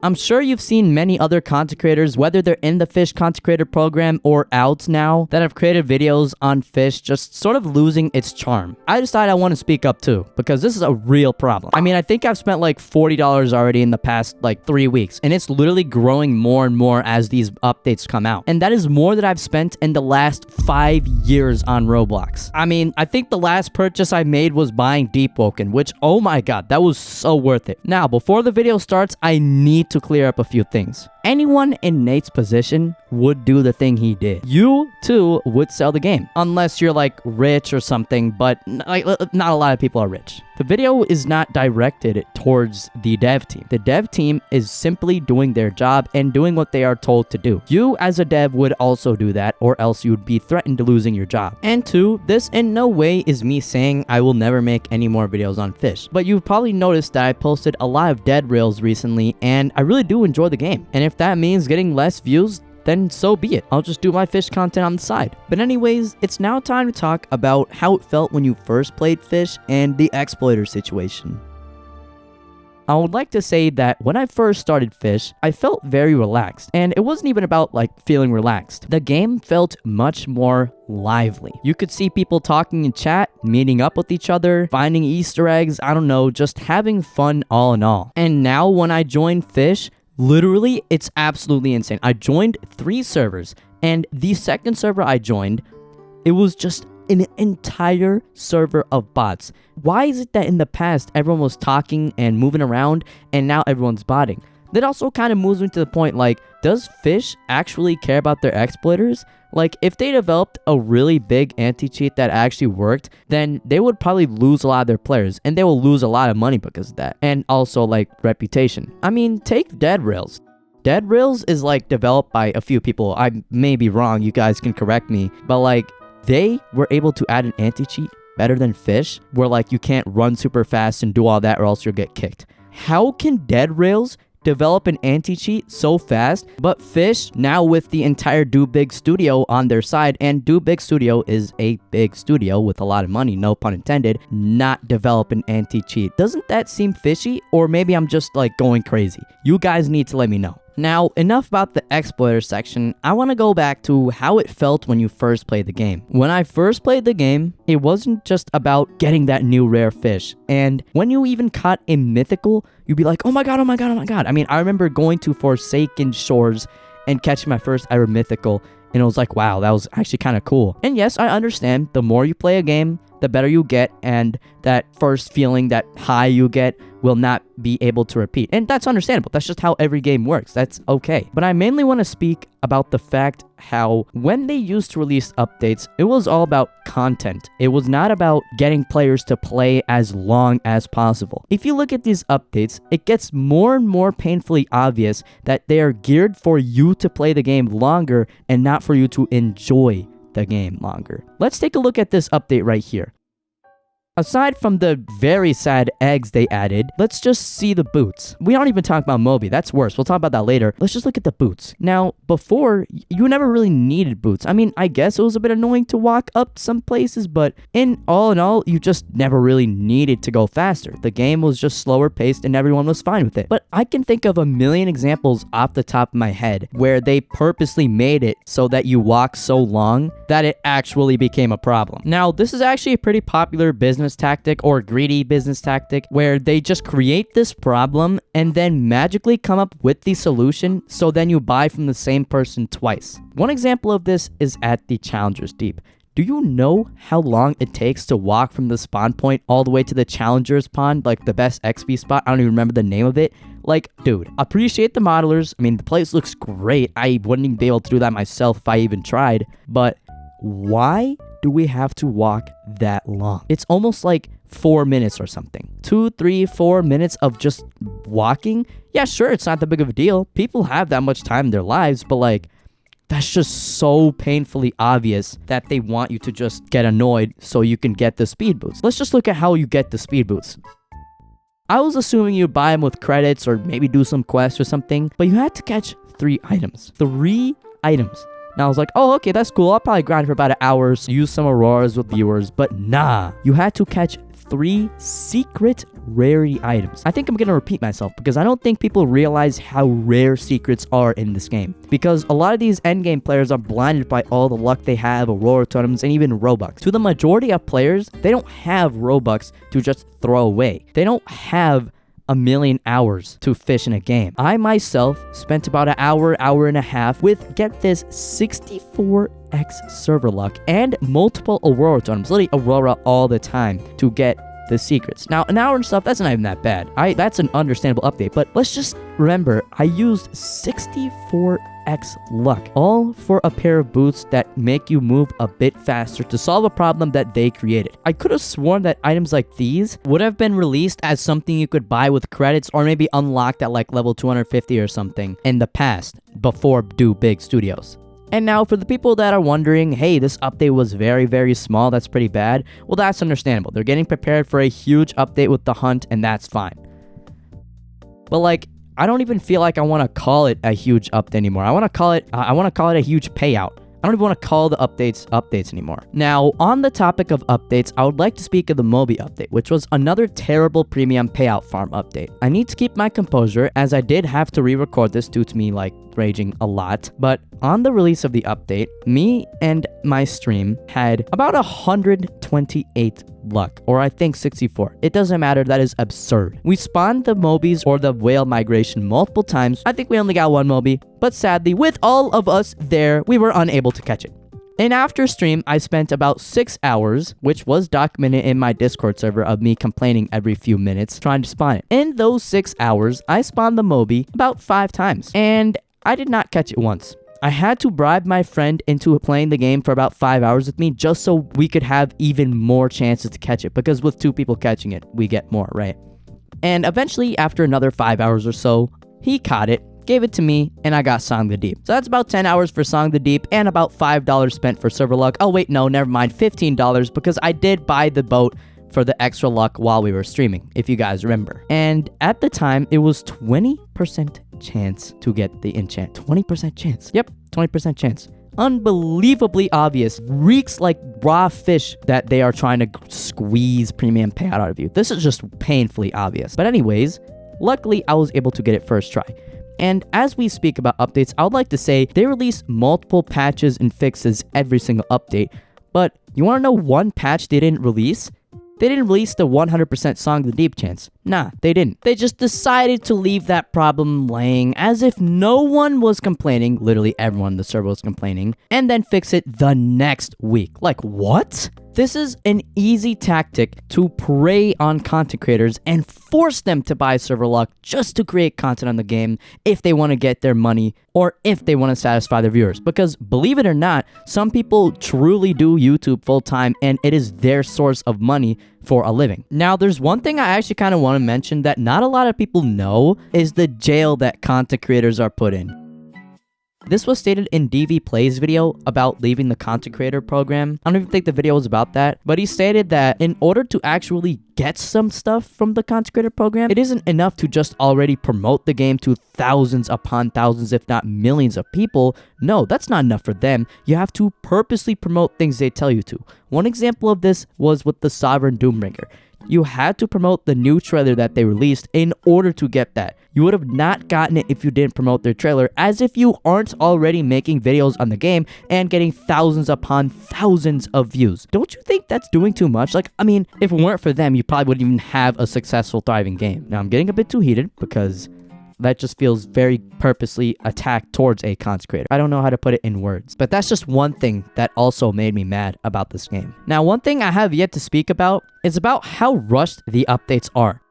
I'm sure you've seen many other content creators, whether they're in the Fish content creator program or out now, that have created videos on Fish just sort of losing its charm. I decided I want to speak up too, because this is a real problem. I mean, I think I've spent like $40 already in the past like 3 weeks, and it's literally growing more and more as these updates come out. And that is more than I've spent in the last 5 years on Roblox. I mean, I think the last purchase I made was buying Deep Woken, which, oh my god, that was so worth it. Now, before the video starts, I need to clear up a few things. Anyone in Nate's position would do the thing he did. You, too, would sell the game. Unless you're, like, rich or something, but like, not a lot of people are rich. The video is not directed towards the dev team. The dev team is simply doing their job and doing what they are told to do. You, as a dev, would also do that, or else you would be threatened to losing your job. And two, this in no way is me saying I will never make any more videos on Fish. But you've probably noticed that I posted a lot of dead reels recently, and I really do enjoy the game. And if that means getting less views, then so be it. I'll just do my Fish content on the side. But anyways, it's now time to talk about how it felt when you first played Fish and the exploiter situation. I would like to say that when I first started Fish, I felt very relaxed, and it wasn't even about like feeling relaxed. The game felt much more lively. You could see people talking in chat, meeting up with each other, finding Easter eggs, I don't know, just having fun all in all. And now when I joined Fish, literally, it's absolutely insane. I joined 3 servers, and the second server I joined, it was just an entire server of bots. Why is it that in the past, everyone was talking and moving around, and now everyone's botting? That also kind of moves me to the point, like, does Fish actually care about their exploiters? Like, if they developed a really big anti-cheat that actually worked, then they would probably lose a lot of their players, and they will lose a lot of money because of that. And also, like, reputation. I mean, take Dead Rails. Dead Rails is, like, developed by a few people. I may be wrong, you guys can correct me. But, like, they were able to add an anti-cheat better than Fish, where, like, you can't run super fast and do all that or else you'll get kicked. How can Dead Rails develop an anti-cheat so fast, but Fish, now with the entire Do Big Studio on their side, and Do Big Studio is a big studio with a lot of money, no pun intended, not develop an anti-cheat? Doesn't that seem fishy? Or maybe I'm just like going crazy. You guys need to let me know. Now, enough about the exploiter section. I want to go back to how it felt when you first played the game. When I first played the game, it wasn't just about getting that new rare fish. And when you even caught a mythical, you'd be like, oh my god, oh my god, oh my god. I mean, I remember going to Forsaken Shores and catching my first ever mythical, and it was like, wow, that was actually kind of cool. And yes, I understand, the more you play a game, the better you get, and that first feeling, that high you get, will not be able to repeat. And that's understandable. That's just how every game works. That's okay. But I mainly want to speak about the fact how when they used to release updates, it was all about content. It was not about getting players to play as long as possible. If you look at these updates, it gets more and more painfully obvious that they are geared for you to play the game longer and not for you to enjoy the game longer. Let's take a look at this update right here. Aside from the very sad eggs they added, let's just see the boots. We don't even talk about Moby, that's worse. We'll talk about that later. Let's just look at the boots. Now, before, you never really needed boots. I mean, I guess it was a bit annoying to walk up some places, but in all, you just never really needed to go faster. The game was just slower paced and everyone was fine with it. But I can think of a million examples off the top of my head where they purposely made it so that you walk so long that it actually became a problem. Now, this is actually a pretty popular business tactic or greedy business tactic where they just create this problem and then magically come up with the solution, so then you buy from the same person twice. One example of this is at the Challenger's Deep. Do you know how long it takes to walk from the spawn point all the way to the Challenger's Pond, like the best XP spot? I don't even remember the name of it. Like, dude, appreciate the modelers. I mean, the place looks great. I wouldn't even be able to do that myself if I even tried. But why do we have to walk that long? It's almost like 4 minutes or something. 2, 3, 4 minutes of just walking. Yeah, sure, it's not that big of a deal. People have that much time in their lives, but like, that's just so painfully obvious that they want you to just get annoyed so you can get the speed boots. Let's just look at how you get the speed boots. I was assuming you buy them with credits or maybe do some quests or something, but you had to catch 3 items. 3 items. And I was like, oh, okay, that's cool. I'll probably grind for about an hour, so use some auroras with viewers. But nah, you had to catch 3 secret rarity items. I think I'm gonna repeat myself because I don't think people realize how rare secrets are in this game. Because a lot of these endgame players are blinded by all the luck they have, Aurora totems, and even Robux. To the majority of players, they don't have Robux to just throw away. They don't have a million hours to fish in a game. I myself spent about an hour and a half with, get this, 64x server luck and multiple Aurora totems, literally Aurora all the time to get the secrets. Now, an hour and stuff, that's not even that bad. That's an understandable update, but let's just remember, I used 64x luck, all for a pair of boots that make you move a bit faster to solve a problem that they created. I could have sworn that items like these would have been released as something you could buy with credits or maybe unlocked at like level 250 or something in the past before Do Big Studios. And now for the people that are wondering, hey, this update was very, very small, that's pretty bad. Well, that's understandable. They're getting prepared for a huge update with the hunt, and that's fine. But like, I don't even feel like I want to call it a huge update anymore. I want to call it a huge payout. I don't even want to call the updates anymore. Now, on the topic of updates, I would like to speak of the Moby update, which was another terrible premium payout farm update. I need to keep my composure as I did have to re-record this due to me like raging a lot, but on the release of the update, me and my stream had about 128 luck, or I think 64. It doesn't matter, that is absurd. We spawned the Mobies or the whale migration multiple times. I think we only got one Moby, but sadly, with all of us there, we were unable to catch it. And after stream, I spent about 6 hours, which was documented in my Discord server, of me complaining every few minutes trying to spawn it. In those 6 hours, I spawned the Moby about 5 times, and I did not catch it once. I had to bribe my friend into playing the game for about 5 hours with me just so we could have even more chances to catch it, because with 2 people catching it, we get more, right? And eventually, after another 5 hours or so, he caught it, gave it to me, and I got Song the Deep. So that's about 10 hours for Song the Deep and about $5 spent for server luck. Oh wait, no, never mind, $15 because I did buy the boat for the extra luck while we were streaming, if you guys remember. And at the time, it was 20% chance to get the enchant. 20% chance. Yep, 20% chance. Unbelievably obvious. Reeks like raw fish that they are trying to squeeze premium payout out of you. This is just painfully obvious. But anyways, luckily I was able to get it first try. And as we speak about updates, I would like to say they release multiple patches and fixes every single update. But you want to know one patch they didn't release? They didn't release the 100% Song the Deep chance. Nah, they didn't. They just decided to leave that problem laying as if no one was complaining. Literally everyone in the server was complaining. And then fix it the next week. Like, what? This is an easy tactic to prey on content creators and force them to buy server luck just to create content on the game if they want to get their money or if they want to satisfy their viewers. Because believe it or not, some people truly do YouTube full time and it is their source of money for a living. Now, there's one thing I actually kind of want to mention that not a lot of people know is the jail that content creators are put in. This was stated in DV Play's video about leaving the content creator program. I don't even think the video was about that, but he stated that in order to actually get some stuff from the content creator program, it isn't enough to just already promote the game to thousands upon thousands, if not millions of people. No, that's not enough for them. You have to purposely promote things they tell you to. One example of this was with the Sovereign Doombringer. You had to promote the new trailer that they released in order to get that. You would have not gotten it if you didn't promote their trailer, as if you aren't already making videos on the game and getting thousands upon thousands of views. Don't you think that's doing too much? Like, I mean, if it weren't for them, you probably wouldn't even have a successful, thriving game. Now, I'm getting a bit too heated because that just feels very purposely attacked towards a content creator. I don't know how to put it in words, but that's just one thing that also made me mad about this game. Now, one thing I have yet to speak about is about how rushed the updates are.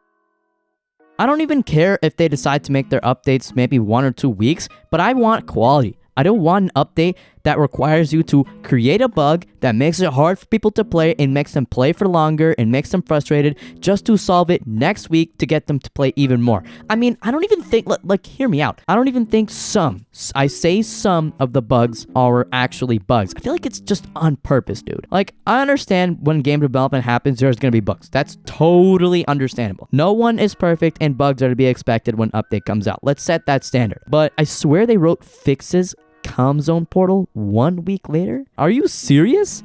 I don't even care if they decide to make their updates maybe 1 or 2 weeks, but I want quality. I don't want an update that requires you to create a bug that makes it hard for people to play and makes them play for longer and makes them frustrated just to solve it next week to get them to play even more. I mean, I don't even think, like, hear me out. I don't even think some of the bugs are actually bugs. I feel like it's just on purpose, dude. Like, I understand when game development happens, there's gonna be bugs. That's totally understandable. No one is perfect and bugs are to be expected when update comes out. Let's set that standard. But I swear they wrote fixes Calm Zone portal 1 week later? Are you serious?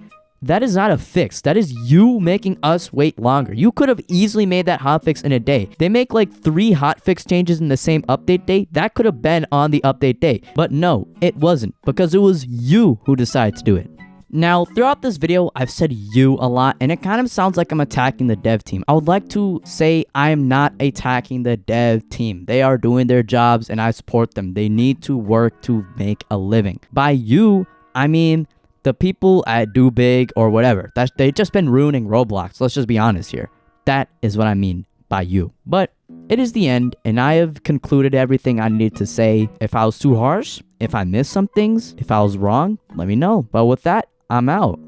that is not a fix. That is you making us wait longer. You could have easily made that hotfix in a day. They make like 3 hotfix changes in the same update day. That could have been on the update day. But no, it wasn't, because it was you who decided to do it. Now, throughout this video, I've said you a lot, and it kind of sounds like I'm attacking the dev team. I would like to say I am not attacking the dev team. They are doing their jobs, and I support them. They need to work to make a living. By you, I mean the people at Do Big or whatever. They've just been ruining Roblox. Let's just be honest here. That is what I mean by you. But it is the end, and I have concluded everything I needed to say. If I was too harsh, if I missed some things, if I was wrong, let me know. But with that, I'm out.